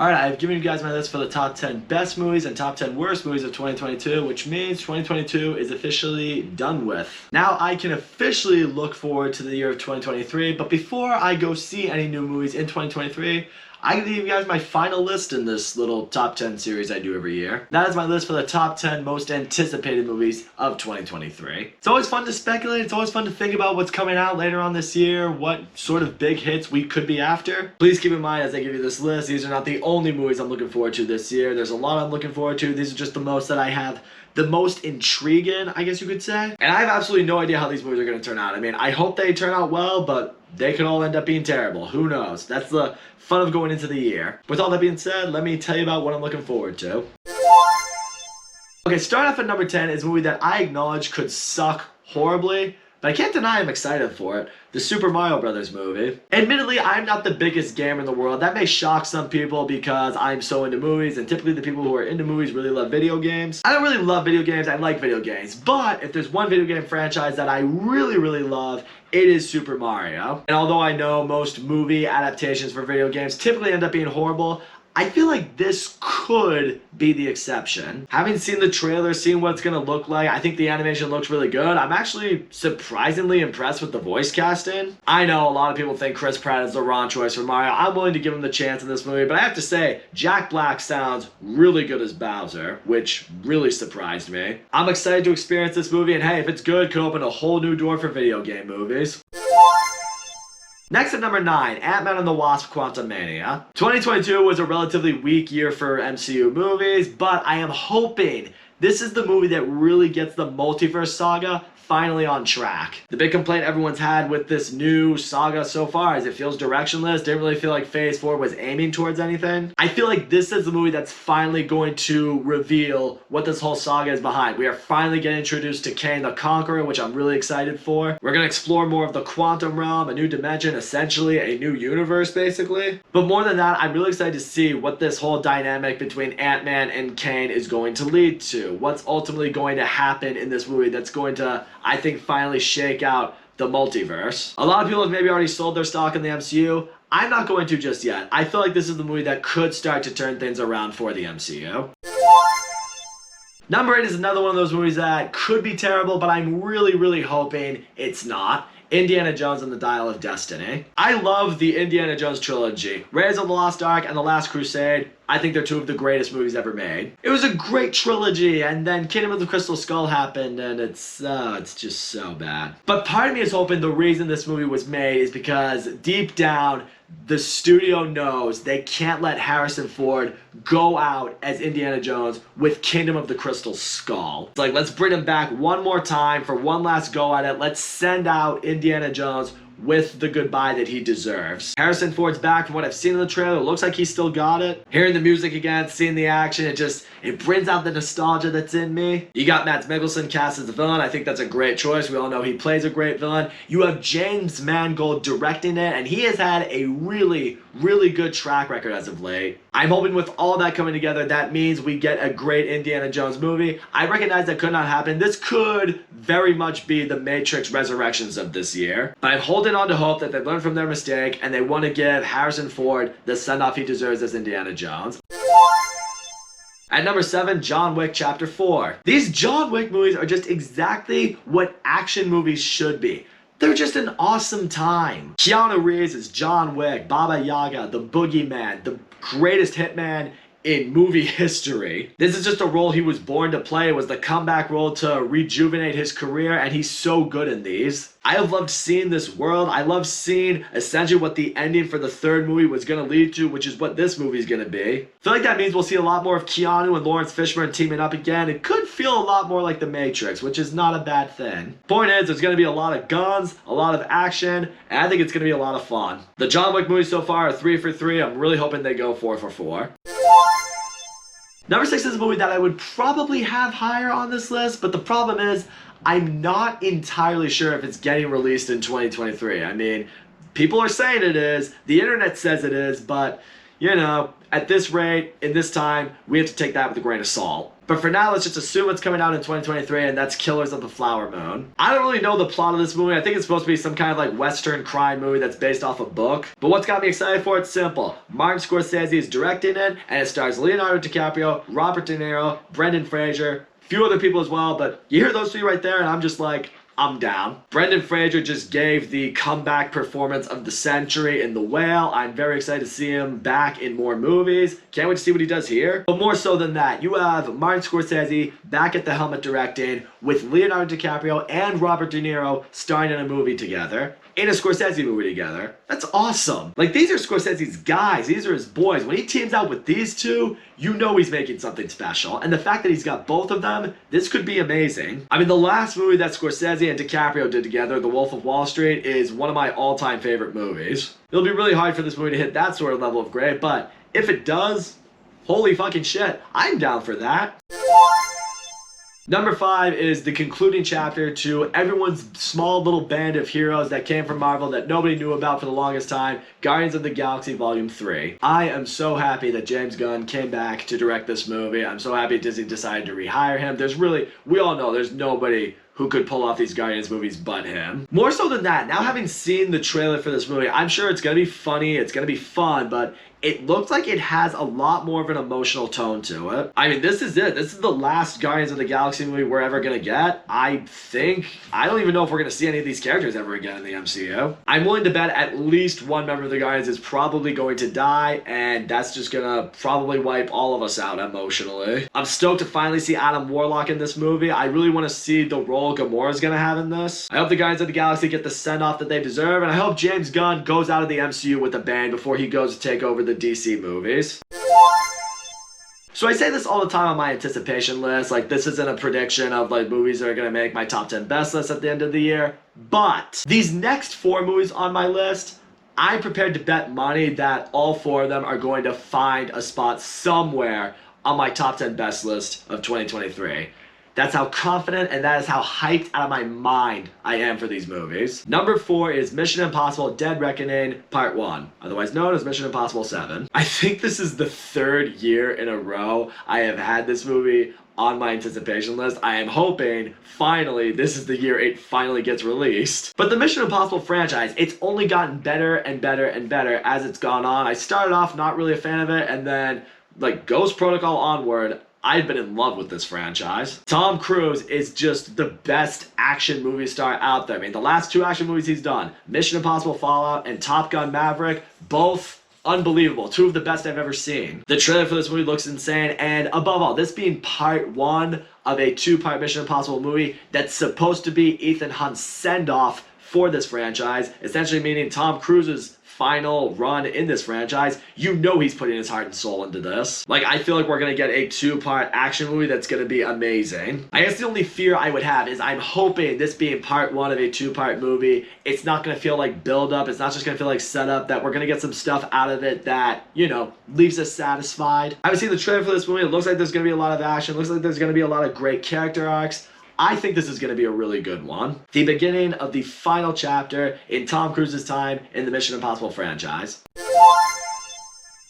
Alright, I've given you guys my list for the top 10 best movies and top 10 worst movies of 2022, which means 2022 is officially done with. Now I can officially look forward to the year of 2023, but before I go see any new movies in 2023, I can give you guys my final list in this little top 10 series I do every year. That is my list for the top 10 most anticipated movies of 2023. It's always fun to speculate, it's always fun to think about what's coming out later on this year, what sort of big hits we could be after. Please keep in mind as I give you this list, these are not the only movies I'm looking forward to this year. There's a lot I'm looking forward to. These are just the most that I have the most intriguing, I guess you could say. And I have absolutely no idea how these movies are going to turn out. I mean, I hope they turn out well, but they could all end up being terrible. Who knows? That's the fun of going into the year. With all that being said, let me tell you about what I'm looking forward to. Okay, starting off at number 10 is a movie that I acknowledge could suck horribly, but I can't deny I'm excited for it. The Super Mario Brothers movie. Admittedly, I'm not the biggest gamer in the world. That may shock some people because I'm so into movies, and typically the people who are into movies really love video games. I don't really love video games, I like video games, but if there's one video game franchise that I really love, it is Super Mario. And although I know most movie adaptations for video games typically end up being horrible, I feel like this could be the exception. Having seen the trailer, seeing what it's gonna look like, I think the animation looks really good. I'm actually surprisingly impressed with the voice casting. I know a lot of people think Chris Pratt is the wrong choice for Mario. I'm willing to give him the chance in this movie, but I have to say, Jack Black sounds really good as Bowser, which really surprised me. I'm excited to experience this movie, and hey, if it's good, it could open a whole new door for video game movies. Next at number 9, Ant-Man and the Wasp: Quantumania. 2022 was a relatively weak year for MCU movies, but I am hoping this is the movie that really gets the multiverse saga finally on track. The big complaint everyone's had with this new saga so far is it feels directionless, didn't really feel like Phase 4 was aiming towards anything. I feel like this is the movie that's finally going to reveal what this whole saga is behind. We are finally getting introduced to Kang the Conqueror, which I'm really excited for. We're gonna explore more of the quantum realm, a new dimension, essentially a new universe basically. But more than that, I'm really excited to see what this whole dynamic between Ant-Man and Kang is going to lead to. What's ultimately going to happen in this movie that's going to, I think, finally shake out the multiverse. A lot of people have maybe already sold their stock in the MCU. I'm not going to just yet. I feel like this is the movie that could start to turn things around for the MCU. Number 8 is another one of those movies that could be terrible, but I'm really hoping it's not. Indiana Jones and the Dial of Destiny. I love the Indiana Jones trilogy. Raiders of the Lost Ark and The Last Crusade. I think they're two of the greatest movies ever made. It was a great trilogy, and then Kingdom of the Crystal Skull happened, and it's just so bad. But part of me is hoping the reason this movie was made is because deep down, the studio knows they can't let Harrison Ford go out as Indiana Jones with Kingdom of the Crystal Skull. It's like, let's bring him back one more time for one last go at it. Let's send out Indiana Jones with the goodbye that he deserves. Harrison Ford's back. From what I've seen in the trailer, it looks like he's still got it. Hearing the music again, seeing the action, it brings out the nostalgia that's in me. You got Mads Mikkelsen cast as the villain. I think that's a great choice. We all know he plays a great villain. You have James Mangold directing it, and he has had a really good track record as of late. I'm hoping with all that coming together, that means we get a great Indiana Jones movie. I recognize that could not happen. This could very much be the Matrix Resurrections of this year. But I'm holding on to hope that they've learned from their mistake and they want to give Harrison Ford the send-off he deserves as Indiana Jones. At number 7, John Wick Chapter 4. These John Wick movies are just exactly what action movies should be. They're just an awesome time. Keanu Reeves is John Wick, Baba Yaga, the Boogeyman, the greatest hitman in movie history. This is just a role he was born to play. It was the comeback role to rejuvenate his career, and he's so good in these. I have loved seeing this world. I love seeing essentially what the ending for the third movie was going to lead to, which is what this movie is going to be. I feel like that means we'll see a lot more of Keanu and Lawrence Fishburne teaming up again. It could feel a lot more like The Matrix, which is not a bad thing. Point is, there's going to be a lot of guns, a lot of action, and I think it's going to be a lot of fun. The John Wick movies so far are 3 for 3. I'm really hoping they go 4 for 4. Number 6 is a movie that I would probably have higher on this list, but the problem is I'm not entirely sure if it's getting released in 2023. I mean, people are saying it is, the internet says it is, but, you know, at this rate, in this time, we have to take that with a grain of salt. But for now, let's just assume it's coming out in 2023, and that's Killers of the Flower Moon. I don't really know the plot of this movie. I think it's supposed to be some kind of like Western crime movie that's based off a book. But what's got me excited for it's simple. Martin Scorsese is directing it, and it stars Leonardo DiCaprio, Robert De Niro, Brendan Fraser, a few other people as well, but you hear those three right there, and I'm just like, I'm down. Brendan Fraser just gave the comeback performance of the century in The Whale. I'm very excited to see him back in more movies. Can't wait to see what he does here. But more so than that, you have Martin Scorsese back at the helmet directing with Leonardo DiCaprio and Robert De Niro starring in a movie together. In a Scorsese movie together. That's awesome. Like, these are Scorsese's guys. These are his boys. When he teams out with these two, you know he's making something special. And the fact that he's got both of them, this could be amazing. I mean, the last movie that Scorsese and DiCaprio did together, The Wolf of Wall Street, is one of my all-time favorite movies. It'll be really hard for this movie to hit that sort of level of great, but if it does, holy fucking shit, I'm down for that. Number 5 is the concluding chapter to everyone's small little band of heroes that came from Marvel that nobody knew about for the longest time, Guardians of the Galaxy Volume 3. I am so happy that James Gunn came back to direct this movie. I'm so happy Disney decided to rehire him. We all know there's nobody who could pull off these Guardians movies but him. More so than that, now having seen the trailer for this movie, I'm sure it's gonna be funny, it's gonna be fun, but it looks like it has a lot more of an emotional tone to it. I mean, this is it. This is the last Guardians of the Galaxy movie we're ever gonna get. I don't even know if we're gonna see any of these characters ever again in the MCU. I'm willing to bet at least one member of the Guardians is probably going to die, and that's just gonna probably wipe all of us out emotionally. I'm stoked to finally see Adam Warlock in this movie. I really want to see the role Gamora's gonna have in this. I hope the Guardians of the Galaxy get the send-off that they deserve, and I hope James Gunn goes out of the MCU with a bang before he goes to take over the DC movies. So I say this all the time on my anticipation list, like this isn't a prediction of like movies that are gonna make my top 10 best list at the end of the year, but these next 4 movies on my list, I'm prepared to bet money that all 4 of them are going to find a spot somewhere on my top 10 best list of 2023. That's how confident and that is how hyped out of my mind I am for these movies. Number 4 is Mission Impossible Dead Reckoning Part 1, otherwise known as Mission Impossible 7. I think this is the 3rd year in a row I have had this movie on my anticipation list. I am hoping finally this is the year it finally gets released. But the Mission Impossible franchise, it's only gotten better and better and better as it's gone on. I started off not really a fan of it, and then like Ghost Protocol onward, I've been in love with this franchise. Tom Cruise is just the best action movie star out there. I mean, the last 2 action movies he's done, Mission Impossible Fallout and Top Gun Maverick, both unbelievable. 2 of the best I've ever seen. The trailer for this movie looks insane, and above all, this being part 1 of a 2-part Mission Impossible movie that's supposed to be Ethan Hunt's send-off for this franchise, essentially meaning Tom Cruise's final run in this franchise. You know he's putting his heart and soul into this. Like, I feel like we're gonna get a 2-part action movie that's gonna be amazing. I guess the only fear I would have is I'm hoping this being part 1 of a 2-part movie, it's not gonna feel like build up, it's not just gonna feel like setup, that we're gonna get some stuff out of it that, you know, leaves us satisfied. I've seen the trailer for this movie, it looks like there's gonna be a lot of action, it looks like there's gonna be a lot of great character arcs. I think this is going to be a really good one. The beginning of the final chapter in Tom Cruise's time in the Mission Impossible franchise.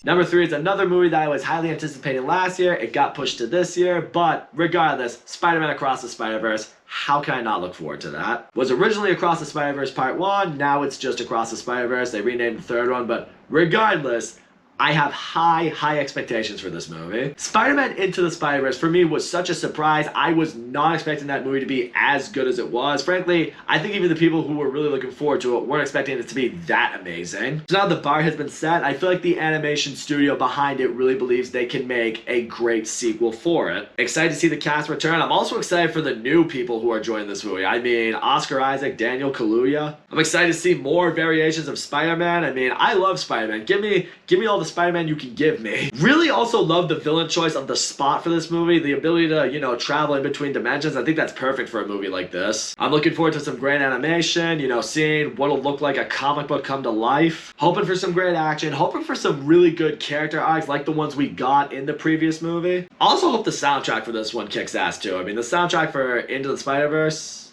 Number 3 is another movie that I was highly anticipating last year. It got pushed to this year, but regardless, Spider-Man Across the Spider-Verse, how can I not look forward to that? Was originally Across the Spider-Verse Part 1, now it's just Across the Spider-Verse. They renamed the 3rd one, but regardless, I have high expectations for this movie. Spider-Man Into the Spider-Verse for me was such a surprise. I was not expecting that movie to be as good as it was. Frankly, I think even the people who were really looking forward to it weren't expecting it to be that amazing. So now the bar has been set. I feel like the animation studio behind it really believes they can make a great sequel for it. Excited to see the cast return. I'm also excited for the new people who are joining this movie. I mean, Oscar Isaac, Daniel Kaluuya. I'm excited to see more variations of Spider-Man. I mean, I love Spider-Man. Give me all the Spider-Man you can give me. Really also love the villain choice of the Spot for this movie. The ability to, you know, travel in between dimensions. I think that's perfect for a movie like this. I'm looking forward to some great animation, you know, seeing what'll look like a comic book come to life. Hoping for some great action. Hoping for some really good character arcs like the ones we got in the previous movie. Also hope the soundtrack for this one kicks ass too. I mean, the soundtrack for Into the Spider-Verse,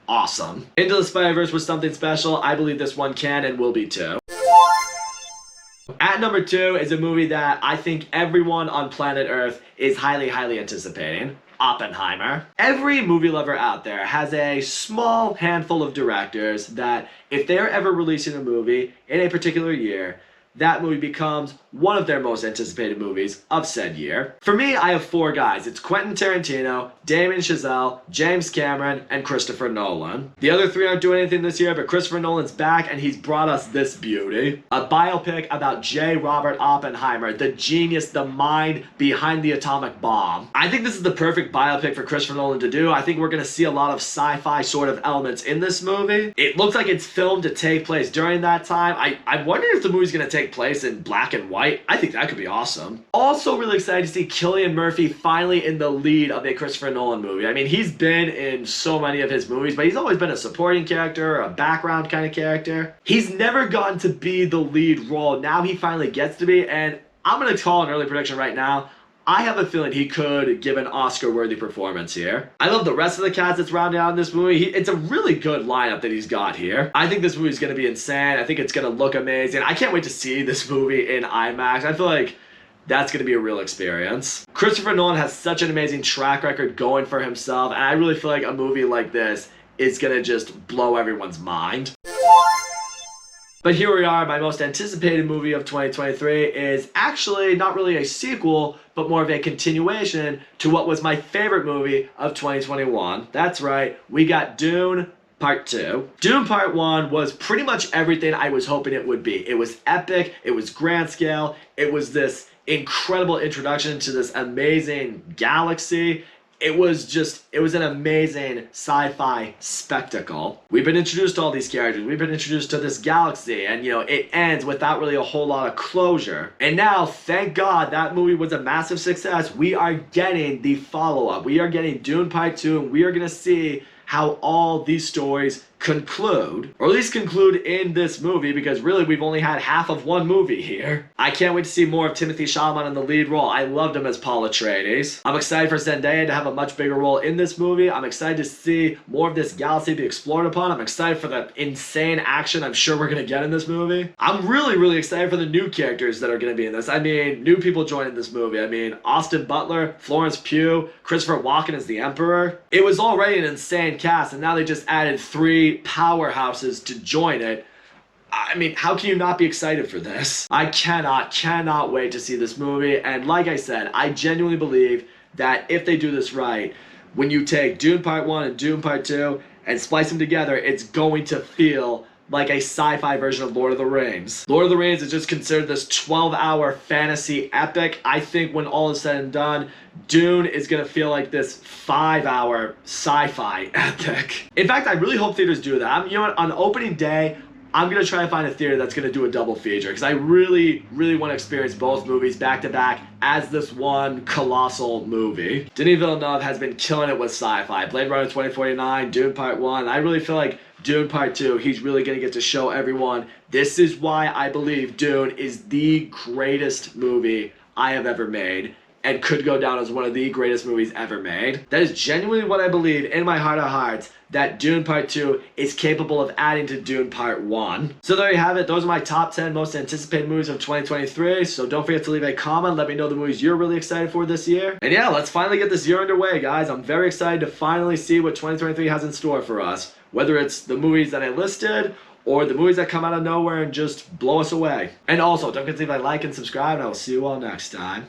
awesome. Into the Spider-Verse was something special. I believe this one can and will be too. At number 2 is a movie that I think everyone on planet Earth is highly, highly anticipating. Oppenheimer. Every movie lover out there has a small handful of directors that if they're ever releasing a movie in a particular year, that movie becomes one of their most anticipated movies of said year. For me, I have 4 guys. It's Quentin Tarantino, Damien Chazelle, James Cameron, and Christopher Nolan. The other 3 aren't doing anything this year, but Christopher Nolan's back and he's brought us this beauty. A biopic about J. Robert Oppenheimer, the genius, the mind behind the atomic bomb. I think this is the perfect biopic for Christopher Nolan to do. I think we're gonna see a lot of sci-fi sort of elements in this movie. It looks like it's filmed to take place during that time. I wonder if the movie's gonna take place in black and white. I think that could be awesome. Also really excited to see Cillian Murphy finally in the lead of a Christopher Nolan movie. I mean, he's been in so many of his movies, but he's always been a supporting character, or a background kind of character. He's never gotten to be the lead role. Now he finally gets to be, and I'm going to call an early prediction right now. I have a feeling he could give an Oscar-worthy performance here. I love the rest of the cast that's rounded out in this movie. It's a really good lineup that he's got here. I think this movie is going to be insane. I think it's going to look amazing. I can't wait to see this movie in IMAX. I feel like that's going to be a real experience. Christopher Nolan has such an amazing track record going for himself, and I really feel like a movie like this is going to just blow everyone's mind. But here we are, my most anticipated movie of 2023 is actually not really a sequel, but more of a continuation to what was my favorite movie of 2021. That's right, we got Dune Part 2. Dune Part 1 was pretty much everything I was hoping it would be. It was epic, it was grand scale, it was this incredible introduction to this amazing galaxy. It was an amazing sci-fi spectacle. We've been introduced to all these characters. We've been introduced to this galaxy, and it ends without really a whole lot of closure. And now, thank God, that movie was a massive success. We are getting the follow-up. We are getting Dune Part 2, and we are gonna see how all these stories conclude, or at least conclude in this movie, because really we've only had half of one movie here. I can't wait to see more of Timothée Chalamet in the lead role. I loved him as Paul Atreides. I'm excited for Zendaya to have a much bigger role in this movie. I'm excited to see more of this galaxy be explored upon. I'm excited for the insane action I'm sure we're gonna get in this movie. I'm really, really excited for the new characters that are gonna be in this. I mean, new people joining this movie. I mean, Austin Butler, Florence Pugh, Christopher Walken as the Emperor. It was already an insane cast, and now they just added 3 powerhouses to join it. I mean, how can you not be excited for this? I cannot wait to see this movie. And like I said, I genuinely believe that if they do this right, when you take Dune Part 1 and Dune Part 2 and splice them together, it's going to feel like a sci-fi version of Lord of the Rings. Lord of the Rings is just considered this 12-hour fantasy epic. I think when all is said and done, Dune is gonna feel like this 5-hour sci-fi epic. In fact, I really hope theaters do that. On opening day, I'm gonna try to find a theater that's gonna do a double feature, because I really, really want to experience both movies back to back as this one colossal movie. Denis Villeneuve has been killing it with sci-fi. Blade Runner 2049, Dune Part 1. I really feel like Dune Part 2, he's really gonna get to show everyone this is why I believe Dune is the greatest movie I have ever made, and could go down as one of the greatest movies ever made. That is genuinely what I believe in my heart of hearts, that Dune Part 2 is capable of adding to Dune Part 1. So there you have it. Those are my top 10 most anticipated movies of 2023. So don't forget to leave a comment. Let me know the movies you're really excited for this year. And yeah, let's finally get this year underway, guys. I'm very excited to finally see what 2023 has in store for us. Whether it's the movies that I listed, or the movies that come out of nowhere and just blow us away. And also, don't forget to leave a like and subscribe, and I will see you all next time.